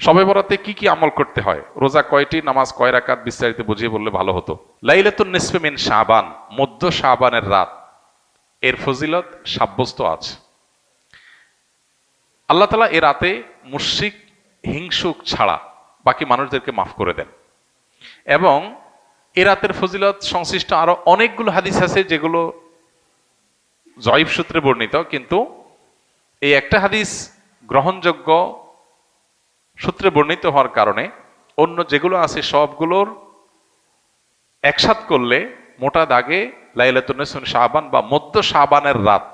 শবে বরাতে কি কি আমল করতে হয়, রোজা কয়টি, নামাজ কয় রাকাত, বিস্তারিত বুঝিয়ে বললে ভালো হতো। লাইলাতুন নিসফে মিন শাবান, মধ্য শাবানের রাত, এর ফজিলত সাব্যস্ত আছে। আল্লাহ তাআলা এ রাতে মুশরিক হিংসুক ছাড়া বাকি মানুষদেরকে মাফ করে দেন। এবং এ রাতের ফজিলত সংশ্লিষ্ট আরো অনেকগুলো হাদিস আছে যেগুলো জয়ীফ সূত্রে বর্ণিত, কিন্তু এই একটা হাদিস গ্রহণযোগ্য সূত্রে বর্ণিত হওয়ার কারণে অন্য যেগুলো আছে সবগুলোর একসাথ করলে মোটা দাগে লাইলাতুন নিসফে শাবান বা মধ্য শাবানের রাত,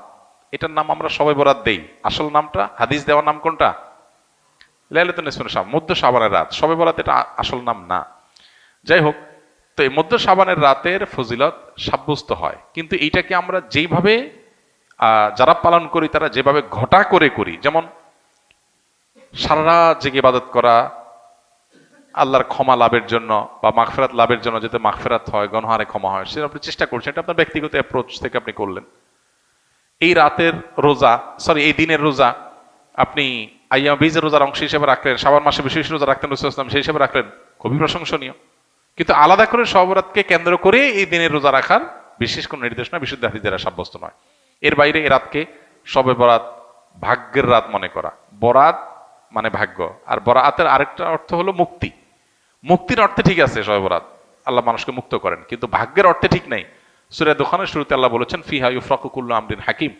এটার নাম আমরা শবে বরাত দেই। আসল নামটা, হাদিস দেওয়ার নাম কোনটা? লাইলাতুন নিসফে শাবান, মধ্য শাবানের রাত। শবে বরাত এটা আসল নাম না। যাই হোক, তো এই মধ্য শাবানের রাতের ফজিলত সাব্যস্ত হয়, কিন্তু এইটাকে আমরা যেইভাবে যারা পালন করি তারা যেভাবে ঘটা করে করি, যেমন সারা রাত জেগে ইবাদত করা আল্লাহর ক্ষমা লাভের জন্য বা মাগফিরাত লাভের জন্য, যাতে মাগফিরাত হয়, গুনাহে ক্ষমা হয়, সেটা আপনি চেষ্টা করছেন, এটা আপনার ব্যক্তিগত অ্যাপ্রোচ থেকে আপনি করলেন। এই রাতের রোজা, এই দিনের রোজা আপনি আইয়াম বীজের রোজার অংশ হিসেবে রাখলেন, শাবান মাসে বিশেষ রোজা রাখতেন রাসূলুল্লাহ সাল্লাল্লাহু আলাইহি ওয়াসাল্লাম, সেই হিসেবে রাখলেন, খুবই প্রশংসনীয়। কিন্তু আলাদা করে শবে বরাতকে কেন্দ্র করে এই দিনের রোজা রাখার বিশেষ কোনো নির্দেশনা বিশুদ্ধ হাদিস দ্বারা সাব্যস্ত নয়। এর বাইরে এ রাতকে শবে বরাত ভাগ্যের রাত মনে করা। বরাত মানে ভাগ্য, আর বরাতের আরেকটা অর্থ হলো মুক্তি। মুক্তির অর্থে ঠিক আছে শবে বরাত, আল্লাহ মানুষকে মুক্ত করেন, কিন্তু ভাগ্যের অর্থে ঠিক নেই। সূরা দুখানের শুরুতে আল্লাহ বলেছেন ফিহা ইউফরাকু কুল্লু আমরিন হাকিম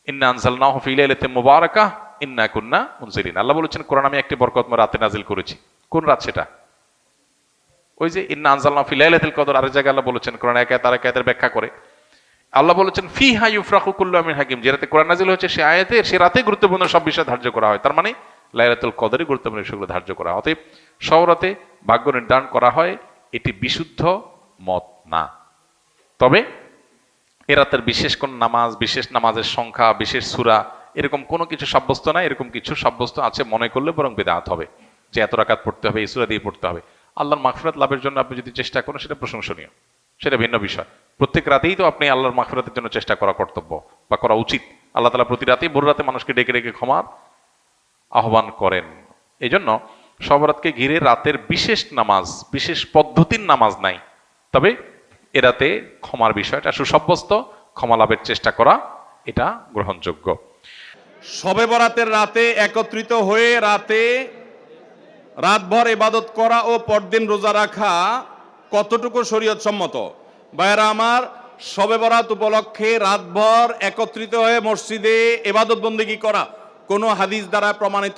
ইন্না আনজালনাহু ফি লাইলাতিন মুবারাকাহ ইন্না কুন্না মুনজিরিন। আল্লাহ বলেছেন কোরআন আমি একটি বরকতময় রাতে নাজিল করেছি। কোন রাত সেটা? ওই যে ইন্না আনজালনাহু ফি লাইলাতিল কদর। আরেক জায়গায় আল্লাহ বলেছেন, কোরআন আয়াত আর আয়াতের ব্যাখ্যা করে আল্লাহ বলেছেন ফিহা ইউফরাকু কুল্লু আমরিন হাকিম, যে রাতে কোরআন নাজিল হয়েছে সে আয়াতে, সে রাতে গুরুত্বপূর্ণ সব বিষয় ধার্য করা হয়। তার মানে লাইলাতুল কদরে গুরুত্বপূর্ণ বিষয়গুলো ধার্য করা হয়। অতএব শবে বরাতে ভাগ্য নির্ধারণ করা হয়, এটি বিশুদ্ধ মত না। তবে এ রাতের বিশেষ কোন নামাজ, বিশেষ নামাজের সংখ্যা, বিশেষ সূরা, এরকম কোনো কিছু সাব্যস্ত নাই। এরকম কিছু সাব্যস্ত আছে মনে করলে বরং বিদআত হবে, যে এত রাকাত পড়তে হবে, এই সূরা দিয়ে পড়তে হবে। আল্লাহর মাগফিরাত লাভের জন্য আপনি যদি চেষ্টা করেন সেটা প্রশংসনীয়, সেটা ভিন্ন বিষয়। প্রত্যেক রাতেই তো আপনি আল্লাহর মাগফিরাতের জন্য চেষ্টা করা কর্তব্য বা করা উচিত। আল্লাহ তাআলা প্রতি রাতেই ভোর রাতে মানুষকে ডেকে ডেকে ক্ষমার আহ্বান করেন। এই জন্য শবে বরাতকে ঘিরে রাতের বিশেষ নামাজ, বিশেষ পদ্ধতির নামাজ নাই। তবে এ রাতে ক্ষমার বিষয়টা সুসাব্যস্ত, ক্ষমা লাভের চেষ্টা করা এটা গ্রহণযোগ্য। শবে বরাতের রাতে একত্রিত হয়ে রাতভর ইবাদত করা ও পরদিন রোজা রাখা কতটুকু শরীয়ত সম্মত? ভাইয়েরা আমার, শবে বরাত উপলক্ষে রাতভর একত্রিত হয়ে মসজিদে ইবাদত বন্দেগী করা কোনো হাদিস দ্বারা প্রমাণিত